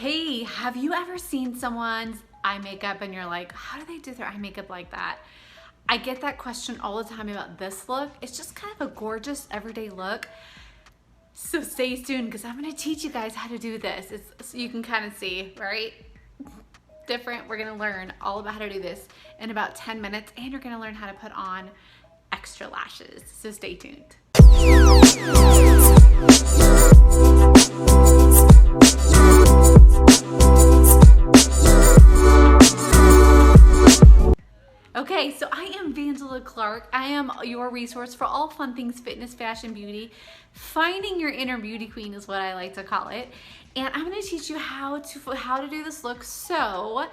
Hey, have you ever seen someone's eye makeup and you're like, how do they do their eye makeup like that? I get that question all the time about this look. It's just kind of a gorgeous everyday look. So stay tuned because I'm gonna teach you guys how to do this. So you can kind of see, right? Different. We're gonna learn all about how to do this in about 10 minutes, and you're gonna learn how to put on extra lashes. So stay tuned. Okay, so I am Vandela Clark. I am your resource for all fun things fitness, fashion, beauty. Finding your inner beauty queen is what I like to call it. And I'm going to teach you how to do this look so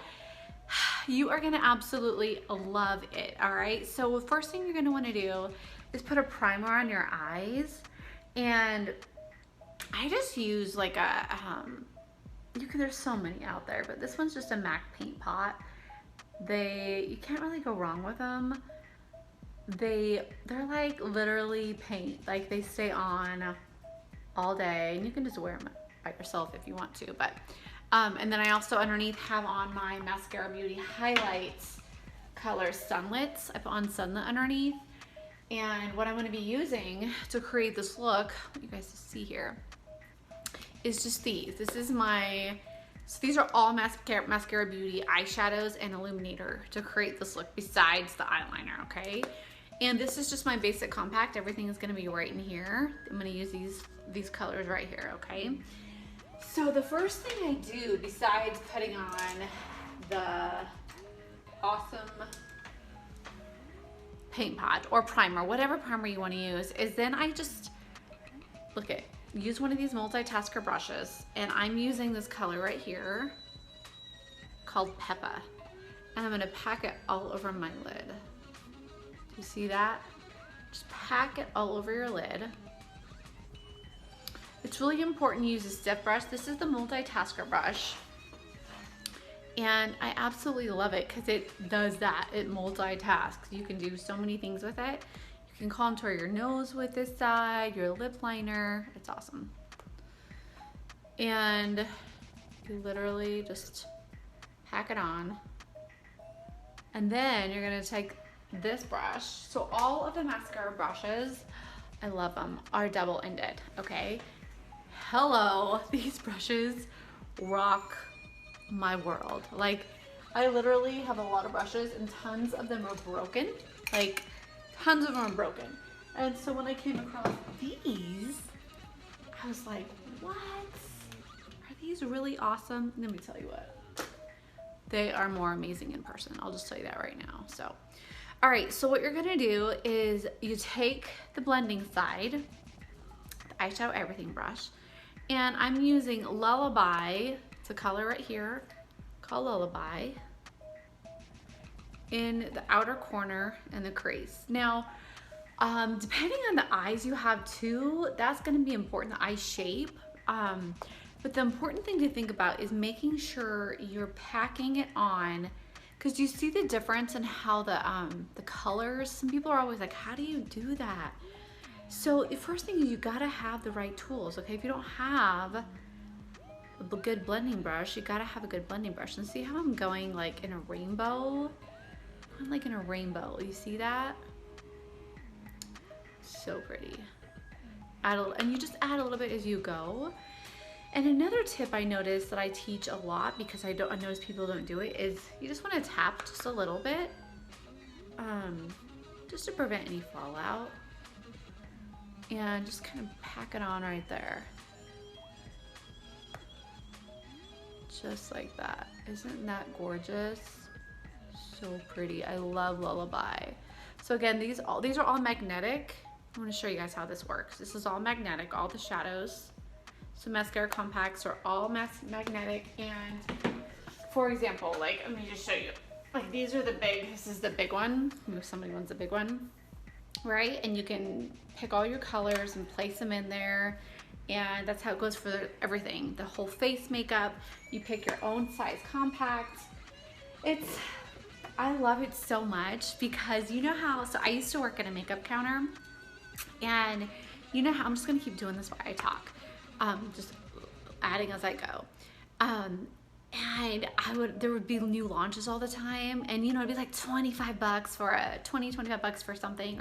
you are going to absolutely love it. All right, so the first thing you're going to want to do is put a primer on your eyes. And I just use like a, there's so many out there, but this one's just a MAC paint pot. You can't really go wrong with them. They're like literally paint, like they stay on all day, and you can just wear them by yourself if you want to. But and then I also underneath have on my maskcarabeauty highlights color sunlets. I put on sunlit underneath, and what I'm going to be using to create this look, what you guys see here, is just these. So these are all maskcarabeauty eyeshadows and Illuminator to create this look besides the eyeliner, okay? And this is just my basic compact. Everything is gonna be right in here. I'm gonna use these colors right here, okay? So the first thing I do besides putting on the awesome paint pot or primer, whatever primer you wanna use, is then I just, use one of these Multitasker brushes, and I'm using this color right here called Peppa, and I'm gonna pack it all over my lid. Do you see that? Just pack it all over your lid. It's really important to use a stiff brush. This is the Multitasker brush, and I absolutely love it because it does that. It multitasks. You can do so many things with it. You can contour your nose with this side, your lip liner. It's awesome. And you literally just pack it on. And then you're gonna take this brush. So all of the mascara brushes, I love them, are double-ended, okay? Hello, these brushes rock my world. Like, I literally have a lot of brushes and tons of them are broken. Like, tons of them are broken. And so when I came across these, I was like, what? Are these really awesome? Let me tell you what. They are more amazing in person. I'll just tell you that right now. So, all right, so what you're gonna do is you take the blending side, the eyeshadow everything brush, and I'm using Lullaby. It's a color right here called Lullaby, in the outer corner and the crease. Now, depending on the eyes you have too, that's gonna be important, the eye shape. But the important thing to think about is making sure you're packing it on, because you see the difference in how the colors, some people are always like, how do you do that? So the first thing is you gotta have the right tools, okay? If you don't have a good blending brush, you gotta have a good blending brush. And see how I'm going like in a rainbow? I'm like in a rainbow, you see that? So pretty. And you just add a little bit as you go. And another tip I noticed that I teach a lot, because I notice people don't do it, is you just want to tap just a little bit, just to prevent any fallout. And just kind of pack it on right there. Just like that. Isn't that gorgeous? So pretty. I love Lullaby. So again, these are all magnetic. I'm going to show you guys how this works. This is all magnetic, all the shadows. So mascara compacts are all magnetic. And for example, like, let me just show you. Like, these are this is the big one. If somebody wants a big one, right? And you can pick all your colors and place them in there. And that's how it goes for everything. The whole face makeup, you pick your own size compact. I love it so much because you know how, so I used to work at a makeup counter, and you know how, I'm just gonna keep doing this while I talk, just adding as I go. And there would be new launches all the time, and you know, it'd be like 25 bucks for a 25 bucks for something,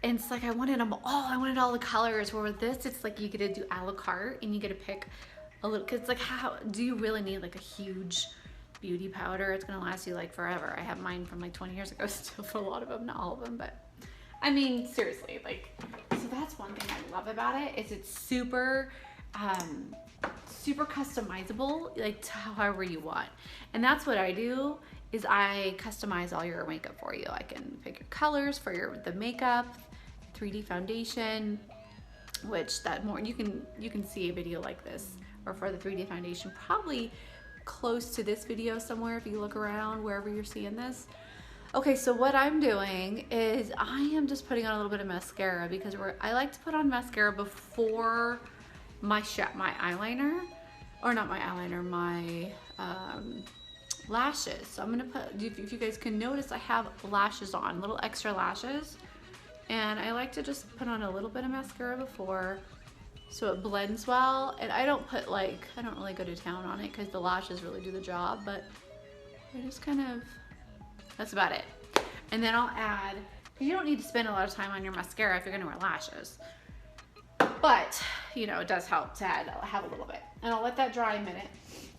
and it's like I wanted them all. I wanted all the colors. Where with this, it's like you get to do a la carte, and you get to pick a little. Cause it's like, how do you really need like a huge beauty powder? It's gonna last you like forever. I have mine from like 20 years ago still for a lot of them, not all of them, but I mean, seriously, like, so that's one thing I love about it is it's super, super customizable, like to however you want. And that's what I do, is I customize all your makeup for you. I can pick your colors for the makeup, 3D foundation, which that more you can see a video like this, or for the 3D foundation, probably close to this video somewhere if you look around wherever you're seeing this. Okay, so what I'm doing is I am just putting on a little bit of mascara, because I like to put on mascara before my eyeliner, or not my eyeliner, my lashes. So I'm gonna put, if you guys can notice, I have lashes on, little extra lashes, and I like to just put on a little bit of mascara before, so it blends well. And I don't really go to town on it, because the lashes really do the job, but I just kind of, that's about it. And then I'll add, because you don't need to spend a lot of time on your mascara if you're gonna wear lashes, but you know, it does help to have a little bit. And I'll let that dry a minute.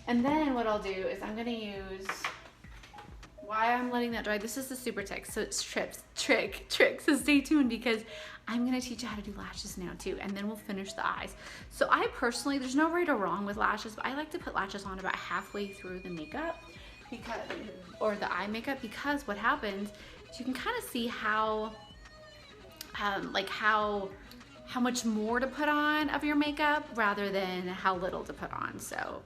And then what I'll do is I'm gonna use, while I'm letting that dry, this is the super trick, so it's trick. So stay tuned, because I'm gonna teach you how to do lashes now too, and then we'll finish the eyes. So I personally, there's no right or wrong with lashes, but I like to put lashes on about halfway through the makeup, or the eye makeup, because what happens is you can kind of see how much more to put on of your makeup rather than how little to put on. So,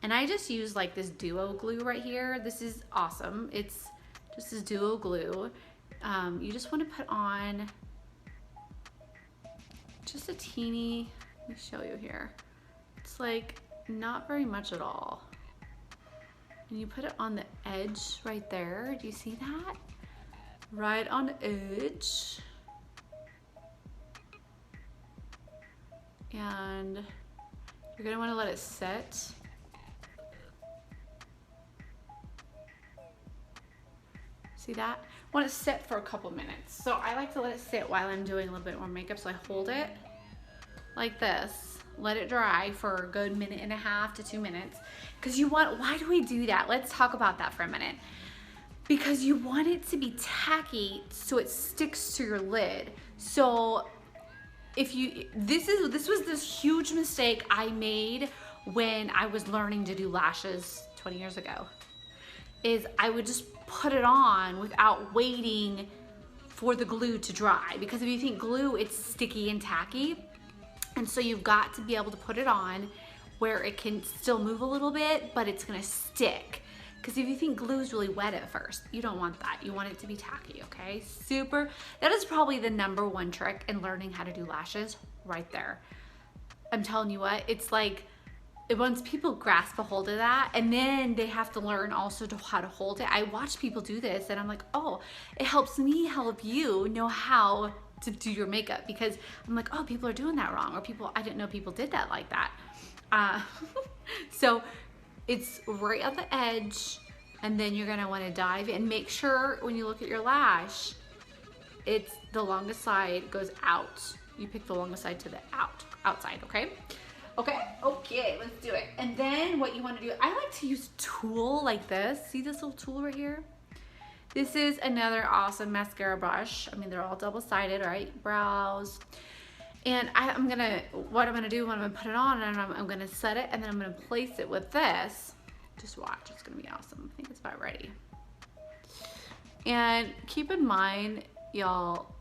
and I just use like this duo glue right here. This is awesome. It's just this duo glue. You just want to put on just a teeny, let me show you here. It's like not very much at all. And you put it on the edge right there. Do you see that? Right on the edge. And you're gonna wanna let it set. See that? I want it set for a couple minutes. So I like to let it sit while I'm doing a little bit more makeup. So I hold it like this, let it dry for a good 1.5 to 2 minutes. Because why do we do that? Let's talk about that for a minute. Because you want it to be tacky so it sticks to your lid. So this was this huge mistake I made when I was learning to do lashes 20 years ago, is I would just put it on without waiting for the glue to dry. Because if you think glue, it's sticky and tacky. And so you've got to be able to put it on where it can still move a little bit, but it's gonna stick. Because if you think glue is really wet at first, you don't want that. You want it to be tacky, okay? That is probably the #1 trick in learning how to do lashes right there. I'm telling you what, it's like, once people grasp a hold of that, and then they have to learn also how to hold it. I watch people do this, and I'm like, oh, it helps me help you know how to do your makeup, because I'm like, oh, people are doing that wrong, or I didn't know people did that like that. So it's right at the edge, and then you're gonna wanna dive in. Make sure when you look at your lash, it's the longest side goes out. You pick the longest side to the outside, okay? Okay, let's do it. And then what you wanna do, I like to use a tool like this. See this little tool right here? This is another awesome mascara brush. I mean, they're all double-sided, right? Brows. And what I'm gonna do when I'm gonna put it on, and I'm gonna set it, and then I'm gonna place it with this. Just watch, it's gonna be awesome. I think it's about ready. And keep in mind, y'all,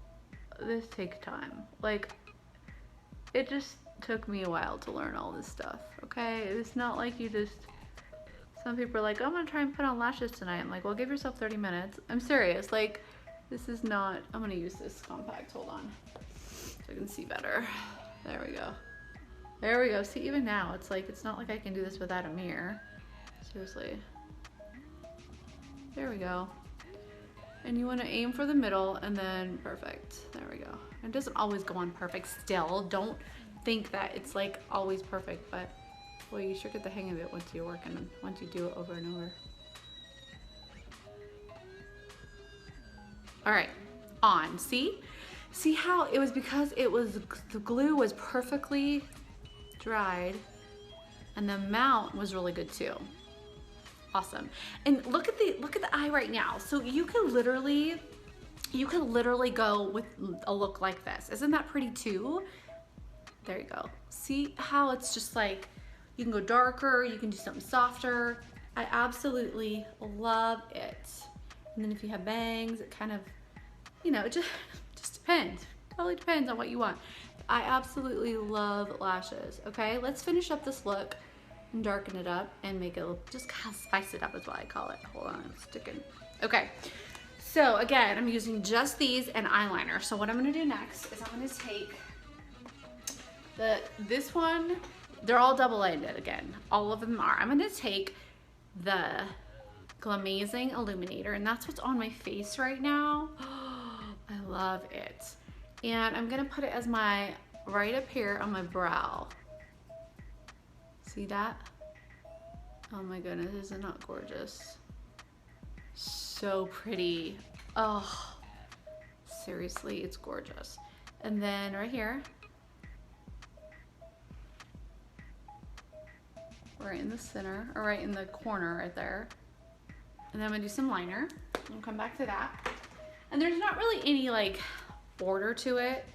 this takes time. Like, it just took me a while to learn all this stuff, okay? It's not like you just, some people are like, I'm gonna try and put on lashes tonight. I'm like, well, give yourself 30 minutes. I'm serious, like, this is not, I'm gonna use this compact, hold on. So I can see better. There we go. There we go. See, even now, it's like, it's not like I can do this without a mirror. Seriously. There we go. And you want to aim for the middle, and then perfect. There we go. It doesn't always go on perfect still. Don't think that it's like always perfect, but Boy, you sure get the hang of it once you're working, once you do it over and over. All right, on, see? See how it was because it was, the glue was perfectly dried and the mount was really good too. Awesome. And look at the eye right now. So you could literally go with a look like this. Isn't that pretty too? There you go. See how it's just like, you can go darker, you can do something softer. I absolutely love it. And then if you have bangs, it kind of, you know, it just depends. Totally depends on what you want. I absolutely love lashes. Okay, let's finish up this look and darken it up and make it look, just kind of spice it up is what I call it. Hold on, I'm sticking. Okay, so again, I'm using just these and eyeliner. So what I'm gonna do next is I'm gonna take this one, they're all double-ended again. All of them are. I'm gonna take the Glamazing Illuminator, and that's what's on my face right now. I love it. And I'm gonna put it as my, right up here on my brow. See that? Oh my goodness, is it not gorgeous? So pretty. Oh, seriously, it's gorgeous. And then right here, right in the center, or right in the corner right there. And then I'm gonna do some liner. I'll come back to that. And there's not really any like order to it.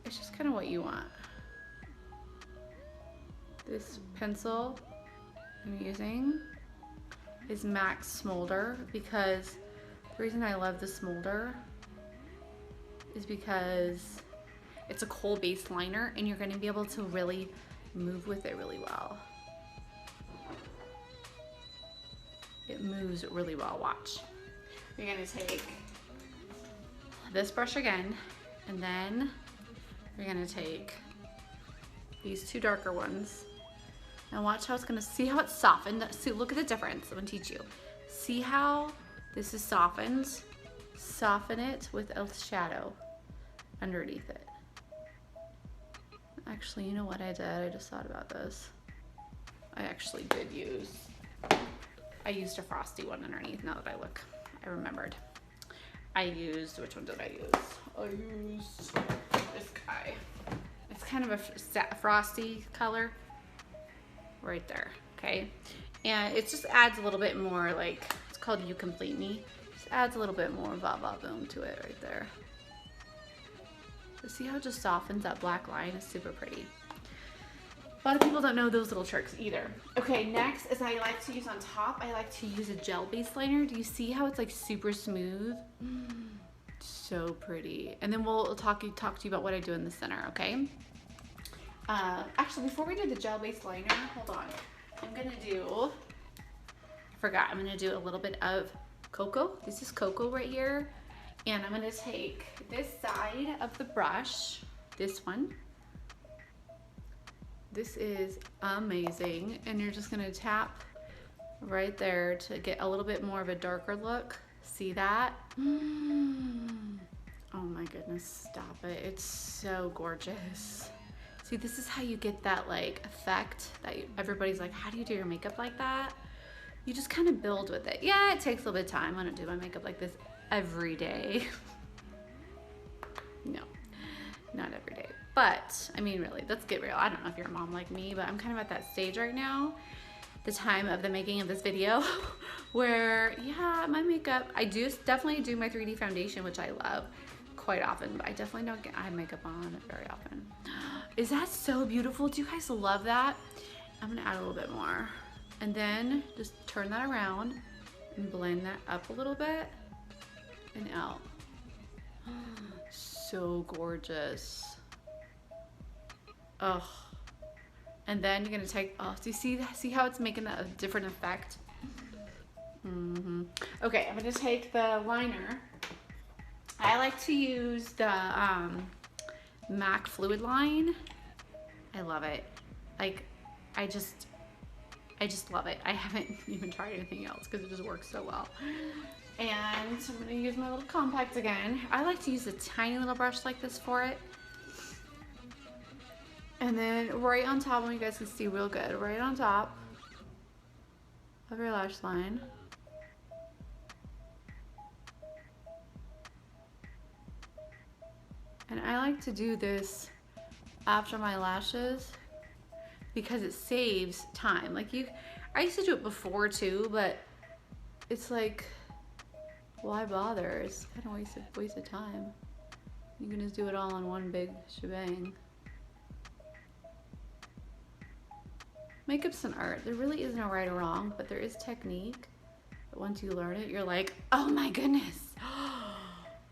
It's just kind of what you want. This pencil I'm using is MAC Smolder, because the reason I love the Smolder is because it's a kohl based liner and you're going to be able to really move with it really well. It moves really well, watch. You're going to take this brush again, and then you're going to take these two darker ones. And watch how it's gonna, see how it's softened. See, look at the difference. I'm gonna teach you. See how this is softened? Soften it with a shadow underneath it. Actually, you know what I did? I just thought about this. I actually did use, I used a frosty one underneath. Now that I remembered. I used, which one did I use? I used this guy. It's kind of a frosty color. Right there, okay? And it just adds a little bit more, like, it's called You Complete Me. Just adds a little bit more boom to it right there. So see how it just softens that black line? It's super pretty. A lot of people don't know those little tricks either. Okay, next is I like to use on top, I like to use a gel-based liner. Do you see how it's like super smooth? So pretty. And then we'll talk to you about what I do in the center, okay? Actually, before we do the gel-based liner, hold on. I'm gonna do, I forgot, I'm gonna do a little bit of cocoa. This is cocoa right here. And I'm gonna take this side of the brush, this one. This is amazing. And you're just gonna tap right there to get a little bit more of a darker look. See that? Oh my goodness, stop it. It's so gorgeous. See, this is how you get that like effect that everybody's like, how do you do your makeup like that? You just kind of build with it. Yeah, it takes a little bit of time. I don't do my makeup like this every day. No, not every day. But, I mean, really, let's get real. I don't know if you're a mom like me, but I'm kind of at that stage right now, the time of the making of this video, where, yeah, my makeup, I do definitely do my 3D foundation, which I love quite often, but I definitely don't get eye makeup on very often. Is that so beautiful? Do you guys love that? I'm gonna add a little bit more. And then just turn that around and blend that up a little bit and out. So gorgeous. Oh. And then you're gonna take, oh, do you see how it's making a different effect? Okay, I'm gonna take the liner. I like to use the MAC Fluid Line. I love it. Like, I just love it. I haven't even tried anything else because it just works so well. And so I'm gonna use my little compact again. I like to use a tiny little brush like this for it. And then right on top, you guys can see real good, right on top of your lash line. And I like to do this after my lashes because it saves time. Like I used to do it before too, but it's like, why bother? It's kind of waste of time. You can just do it all in one big shebang. Makeup's an art. There really is no right or wrong, but there is technique. But once you learn it, you're like, oh my goodness.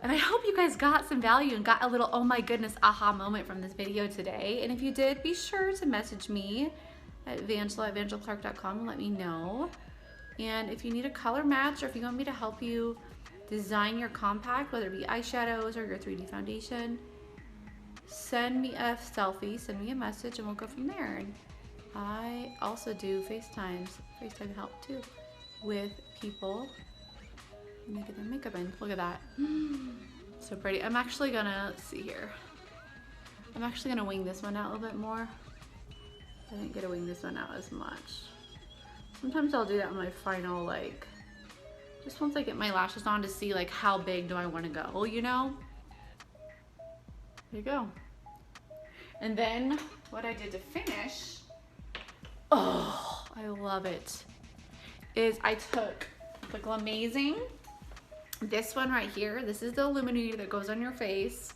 And I hope you guys got some value and got a little oh my goodness aha moment from this video today. And if you did, be sure to message me at vangela@vangelaclark.com and let me know. And if you need a color match, or if you want me to help you design your compact, whether it be eyeshadows or your 3D foundation, send me a selfie, send me a message, and we'll go from there. And I also do FaceTime help too with people when they get their makeup in. Look at that. So pretty. I'm actually gonna, let's see here. I'm actually gonna wing this one out a little bit more. I didn't get to wing this one out as much. Sometimes I'll do that on my final, like, just once I get my lashes on to see like how big do I want to go, you know? There you go. And then what I did to finish, oh, I love it, is I took the Glamazing, this one right here. This is the Illuminator that goes on your face.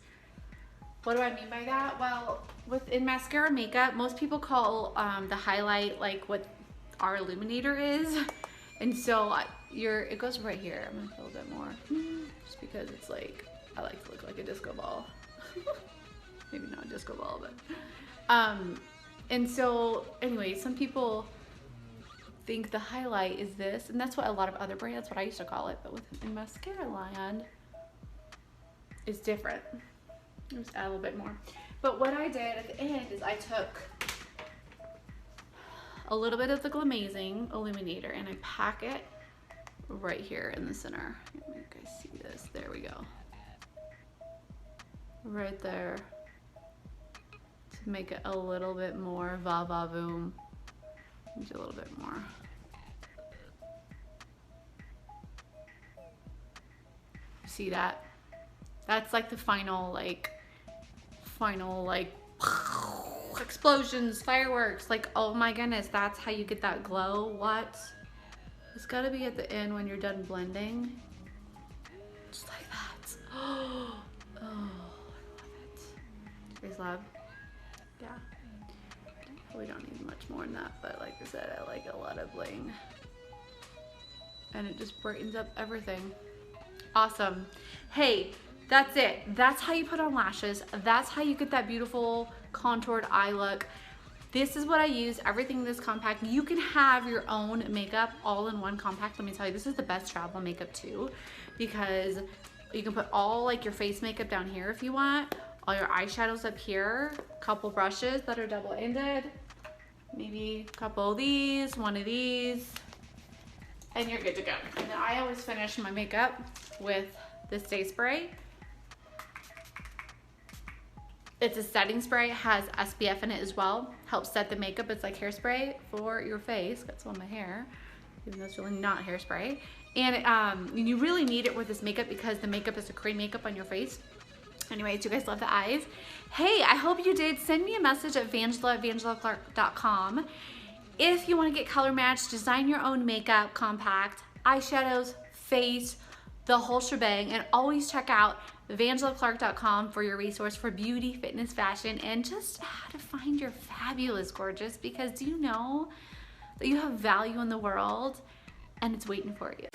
What do I mean by that? Well, within mascara makeup, most people call the highlight like what our Illuminator is. And so it goes right here. I'm gonna fill a bit more, just because it's like, I like to look like a disco ball. Maybe not a disco ball, but. And so anyway, some people think the highlight is this, and that's what a lot of other brands, what I used to call it, but within mascara land, it's different. Just add a little bit more. But what I did at the end is I took a little bit of the Glamazing Illuminator and I pack it right here in the center. Let me you guys see this. There we go. Right there. To make it a little bit more va-va-voom. Do a little bit more. See that? That's like the final explosions, fireworks. Like, oh my goodness, that's how you get that glow. What? It's gotta be at the end when you're done blending. Just like that. Oh, I love it. You guys love? Yeah. We don't need much more than that, but like I said, I like a lot of bling. And it just brightens up everything. Awesome. Hey, that's it. That's how you put on lashes. That's how you get that beautiful contoured eye look. This is what I use, everything in this compact. You can have your own makeup all in one compact. Let me tell you, this is the best travel makeup too, because you can put all like your face makeup down here if you want, all your eyeshadows up here, a couple brushes that are double-ended, maybe a couple of these, one of these, and you're good to go. And then I always finish my makeup with this day spray. It's a setting spray, it has SPF in it as well. Helps set the makeup. It's like hairspray for your face. Got some on my hair, even though it's really not hairspray. And you really need it with this makeup because the makeup is a cream makeup on your face. Anyways, you guys love the eyes. Hey, I hope you did. Send me a message at vangela@vangelaclark.com. If you want to get color matched, design your own makeup, compact, eyeshadows, face, the whole shebang, and always check out vangelaclark.com for your resource for beauty, fitness, fashion, and just how to find your fabulous gorgeous, because do you know that you have value in the world and it's waiting for you?